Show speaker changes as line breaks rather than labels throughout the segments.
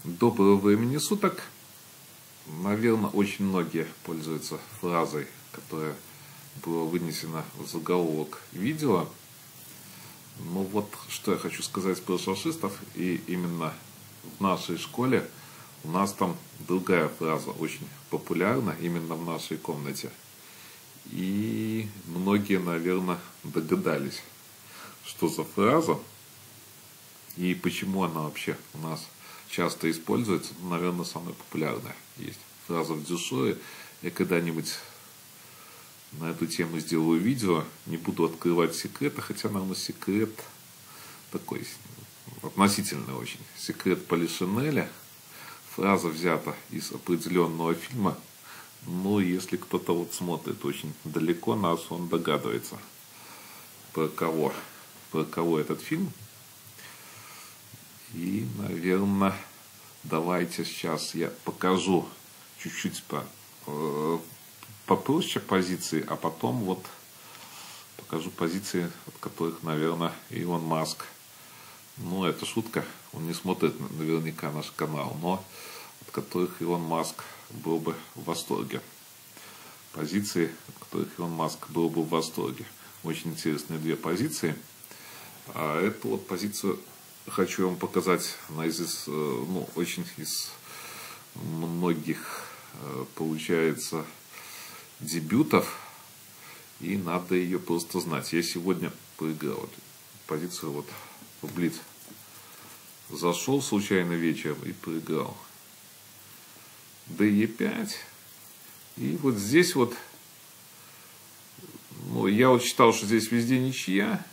Доброго времени суток. Наверное, очень многие пользуются фразой, которая была вынесена в заголовок видео. Но вот что я хочу сказать про шашистов. И именно в нашей школе у нас там другая фраза очень популярна, именно в нашей комнате. И многие, наверное, догадались, что за фраза и почему она вообще у нас часто используется. Наверное, самая популярная есть фраза в дешеве. Я когда-нибудь на эту тему сделаю видео. Не буду открывать секреты, хотя, наверное, секрет такой относительный очень. Секрет Полишинеля. Фраза взята из определенного фильма. Но если кто-то вот смотрит очень далеко нас, он догадывается, про кого этот фильм. И, наверное, давайте сейчас я покажу чуть-чуть попроще позиции, а потом вот покажу позиции, от которых, наверное, Илон Маск. Ну, это шутка, он не смотрит наверняка наш канал, но от которых Илон Маск был бы в восторге. Позиции, от которых Илон Маск был бы в восторге. Очень интересные две позиции. А эту вот позицию хочу вам показать очень из многих, получается, дебютов. И надо ее просто знать. Я сегодня проиграл позицию вот в Блиц. Зашел случайно вечером и проиграл. ДЕ5. И вот здесь вот, я вот считал, что здесь везде ничья.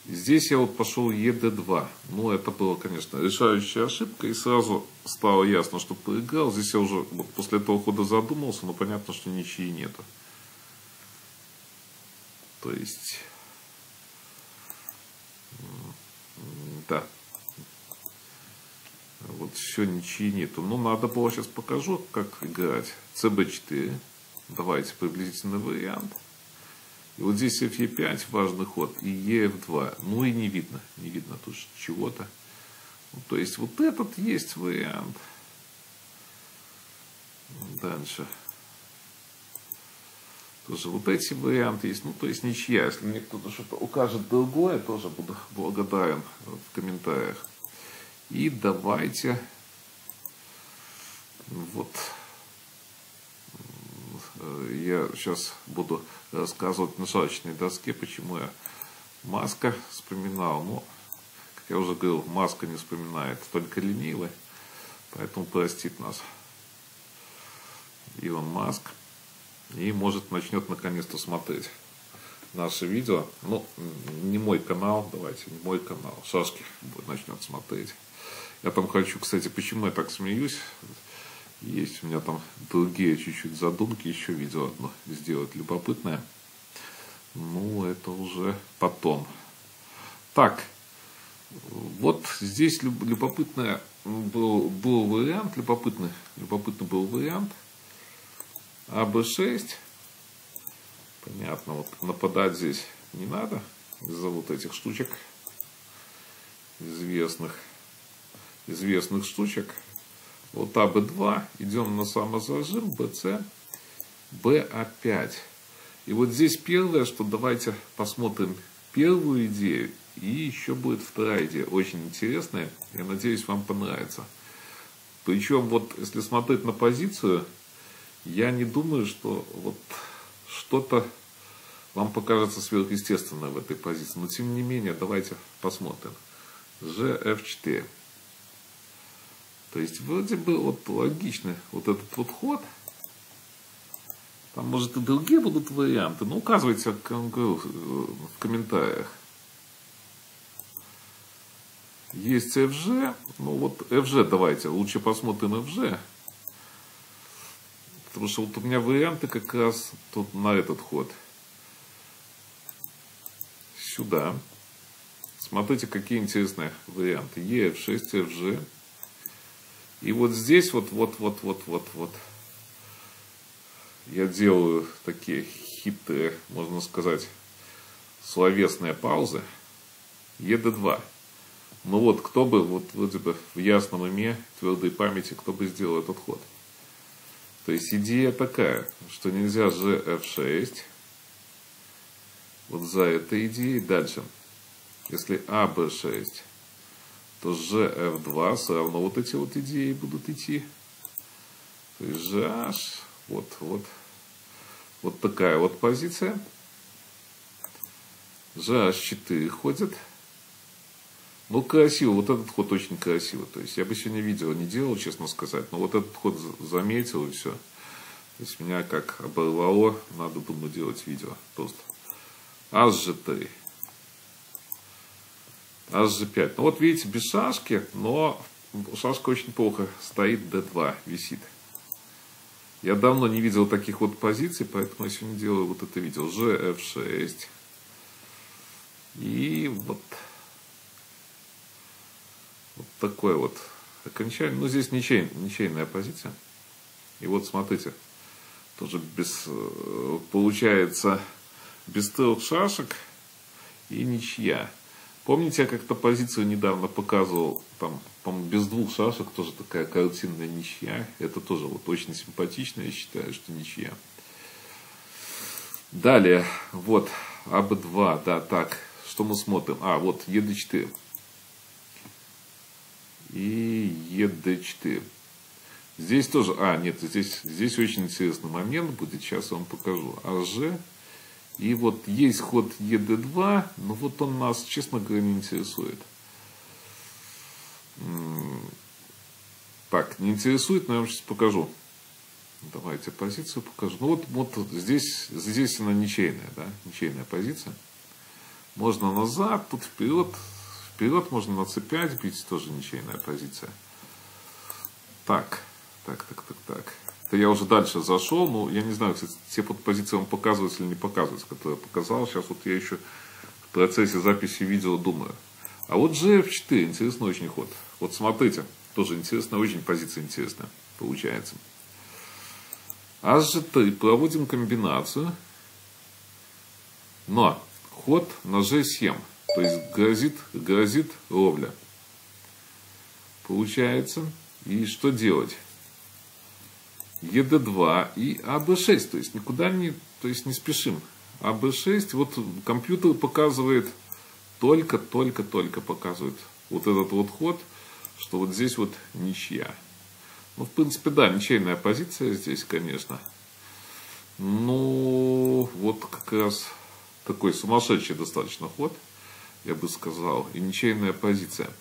Здесь я вот пошел ЕД2. Это была, конечно, решающая ошибка. И сразу стало ясно, что проиграл. Здесь я уже вот после этого хода задумался, но понятно, что ничьи нету. То есть, да. Вот все, ничьи нету. Надо было, сейчас покажу, как играть. ЦБ4. Давайте приблизительный вариант. И вот здесь ФЕ5, важный ход, и ЕФ2. И не видно тут чего-то. То есть, вот этот есть вариант. Дальше. Тоже вот эти варианты есть. То есть, ничья. Если мне кто-то что-то укажет другое, тоже буду благодарен в комментариях. И давайте вот я сейчас буду рассказывать на шашечной доске, почему я Маска вспоминал. Как я уже говорил, Маска не вспоминает, только ленивый. Поэтому простит нас Илон Маск. И может начнет наконец-то смотреть наши видео. Не мой канал, давайте, не мой канал. Шашки начнет смотреть. Я там хочу, кстати, почему я так смеюсь. Есть у меня там другие чуть-чуть задумки, еще видео одно сделать любопытное. Это уже потом. Так, вот здесь любопытный был вариант, любопытный был вариант. АБ6. Понятно, вот нападать здесь не надо из-за вот этих штучек, известных штучек. Вот АБ2, идем на самозажим, БЦ, БА5. И вот здесь первое, что давайте посмотрим первую идею, и еще будет вторая идея, очень интересная, я надеюсь, вам понравится. Причем, вот если смотреть на позицию, я не думаю, что вот что-то вам покажется сверхъестественное в этой позиции, но тем не менее, давайте посмотрим. ЖФ4. То есть, вроде бы, вот логичный вот этот вот ход. Там, может, и другие будут варианты. Указывайте в комментариях. Есть ФЖ. Вот ФЖ давайте. Лучше посмотрим ФЖ. Потому что вот у меня варианты как раз тут на этот ход. Сюда. Смотрите, какие интересные варианты. ЕФ6, ФЖ. И вот здесь вот я делаю такие хитрые, можно сказать, словесные паузы. ЕД2. Ну вот, кто бы, вот вроде бы в ясном уме, твердой памяти, кто бы сделал этот ход? То есть идея такая, что нельзя gf6, вот за этой идеей. Дальше, если ab6, то gf2 все равно вот эти вот идеи будут идти. То есть gh, вот такая вот позиция. gh4 ходит. Ну, красиво, вот этот ход очень красиво. То есть я бы сегодня видео не делал, честно сказать, но вот этот ход заметил и все. То есть меня как оборвало, надо, думаю, делать видео просто. Hg3. Hg5. Ну вот видите, без шашки, но шашка очень плохо стоит, d2 висит. Я давно не видел таких вот позиций, поэтому я сегодня делаю вот это видео. gf6. И вот такое вот окончание. Ну, здесь ничейная позиция. И вот смотрите, тоже получается без 3 шашек и ничья. Помните, я как-то позицию недавно показывал, там, по-моему, без 2 шашек, тоже такая картинная ничья. Это тоже вот очень симпатично, я считаю, что ничья. Далее, вот, АБ2, да, так, что мы смотрим? А, вот, ЕД4. И ЕД4. Здесь тоже, нет, здесь очень интересный момент будет, сейчас я вам покажу. АЖ. И вот есть ход ЕД2, но вот он нас, честно говоря, не интересует. Так, не интересует, но я вам сейчас покажу. Давайте позицию покажу. Ну вот здесь она ничейная, да, ничейная позиция. Можно назад, тут вперед можно на c5 бить, тоже ничейная позиция. Так. Это я уже дальше зашел, но я не знаю, кстати, те позиции вам показываются или не показываются, которые я показал. Сейчас вот я еще в процессе записи видео думаю. А вот gf4, интересный очень ход. Вот смотрите, тоже интересная, очень позиция интересная получается. hg3, проводим комбинацию, но ход на g7, то есть грозит ловля. Получается, и что делать? ЕД2 и АБ6, то есть никуда не спешим. АБ6, вот компьютер показывает, только показывает вот этот вот ход, что вот здесь вот ничья. Ну, в принципе, да, ничейная позиция здесь, конечно. Ну, вот как раз такой сумасшедший достаточно ход, я бы сказал, и ничейная позиция.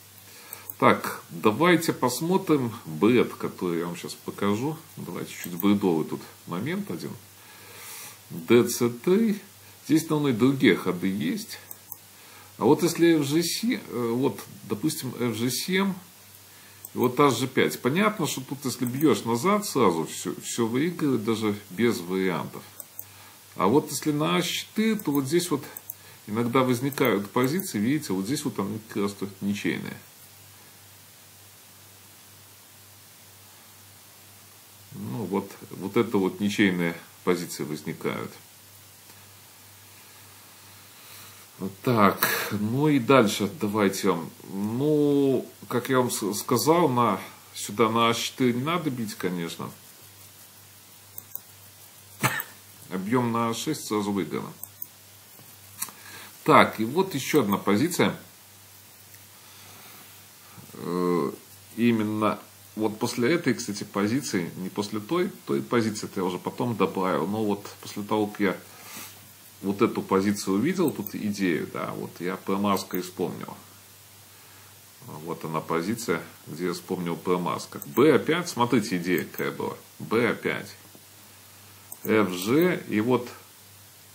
Так, давайте посмотрим бред, который я вам сейчас покажу. Давайте чуть бредовый тут момент один. DC3. Здесь, наверное, и другие ходы есть. А вот если FG7, вот, допустим, FG7, и вот HG5. Понятно, что тут, если бьешь назад, сразу все выигрывает, даже без вариантов. А вот если на H4, то вот здесь вот иногда возникают позиции, видите, вот здесь вот они как раз ничейные. Ну, вот это вот ничейные позиции возникают. Так, ну и дальше давайте. Ну, как я вам сказал, сюда на А4 не надо бить, конечно. Объем на А6 сразу выиграно. Так, и вот еще одна позиция. Именно вот после этой, кстати, позиции, не после той позиции, это я уже потом добавил, но вот после того, как я вот эту позицию увидел, тут идею, да, вот я про Маска и вспомнил. Вот она позиция, где я вспомнил про Маска. B5, смотрите, идея какая была. B5. FG, и вот,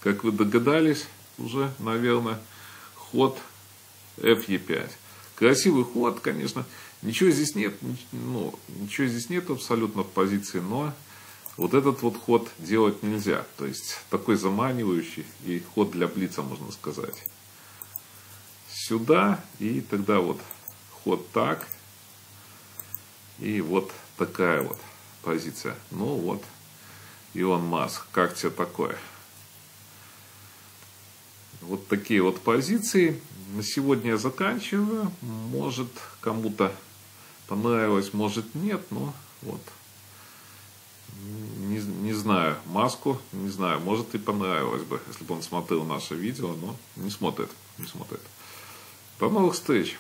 как вы догадались уже, наверное, ход FE5. Красивый ход, конечно. Ничего здесь нет, ну, ничего здесь нет абсолютно в позиции, но вот этот вот ход делать нельзя. То есть такой заманивающий и ход для блица, можно сказать. Сюда, и тогда вот ход так. И вот такая вот позиция. Ну вот, Илон Маск, как тебе такое? Вот такие вот позиции. На сегодня я заканчиваю. Может, кому-то понравилось, может, нет. Но вот. Не знаю. Маску, не знаю. Может, и понравилось бы, если бы он смотрел наше видео. Но не смотрит. Не смотрит. До новых встреч.